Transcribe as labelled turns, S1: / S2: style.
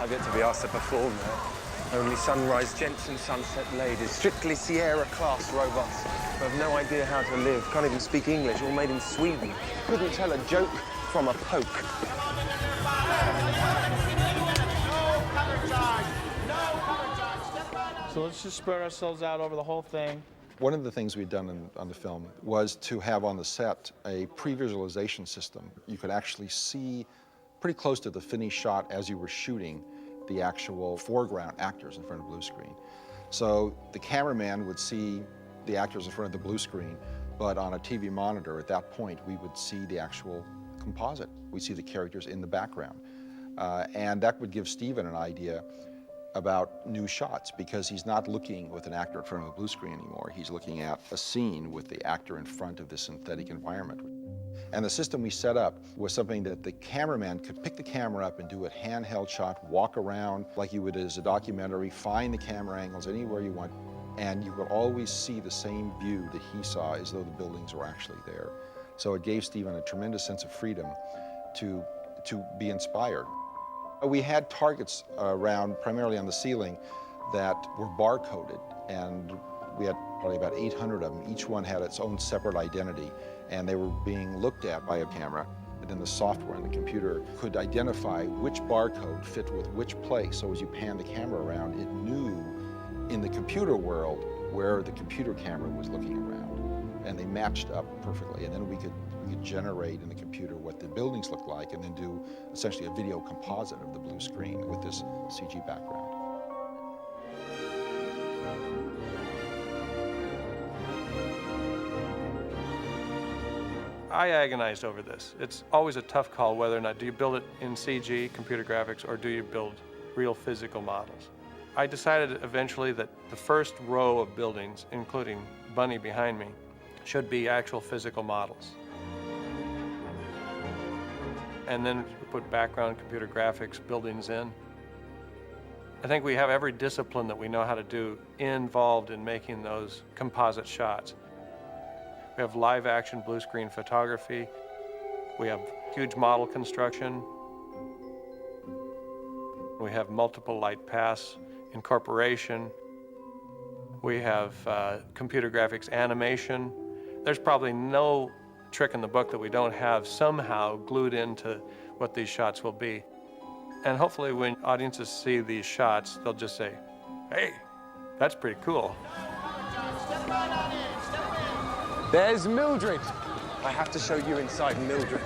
S1: I've yet to be asked to perform there. Only Sunrise Gents and Sunset Ladies, strictly Sierra-class robots who have no idea how to live, can't even speak English, all made in Sweden. Couldn't tell a joke from a poke.
S2: So let's just spread ourselves out over the whole thing.
S3: One of the things we'd done on the film was to have on the set a pre-visualization system. You could actually see pretty close to the finished shot as you were shooting the actual foreground actors in front of the blue screen. So the cameraman would see the actors in front of the blue screen, but on a TV monitor at that point, we would see the actual composite. We'd see the characters in the background. And that would give Steven an idea about new shots, because he's not looking with an actor in front of a blue screen anymore. He's looking at a scene with the actor in front of this synthetic environment. And the system we set up was something that the cameraman could pick the camera up and do a handheld shot, walk around like you would as a documentary, find the camera angles anywhere you want, and you would always see the same view that he saw as though the buildings were actually there. So it gave Steven a tremendous sense of freedom to be inspired. We had targets around, primarily on the ceiling, that were bar-coded, and we had probably about 800 of them. Each one had its own separate identity, and they were being looked at by a camera. And then the software in the computer could identify which barcode fit with which place. So as you pan the camera around, it knew in the computer world where the computer camera was looking around. And they matched up perfectly. And then we could generate in the computer what the buildings looked like, and then do essentially a video composite of the blue screen with this CG background.
S4: I agonized over this. It's always a tough call whether or not do you build it in CG, computer graphics, or do you build real physical models. I decided eventually that the first row of buildings, including Bunny behind me, should be actual physical models. And then put background computer graphics buildings in. I think we have every discipline that we know how to do involved in making those composite shots. We have live action blue screen photography. We have huge model construction. We have multiple light paths incorporation. We have computer graphics animation. There's probably no trick in the book that we don't have somehow glued into what these shots will be. And hopefully when audiences see these shots, they'll just say, hey, that's pretty cool.
S1: There's Mildred. I have to show you inside Mildred.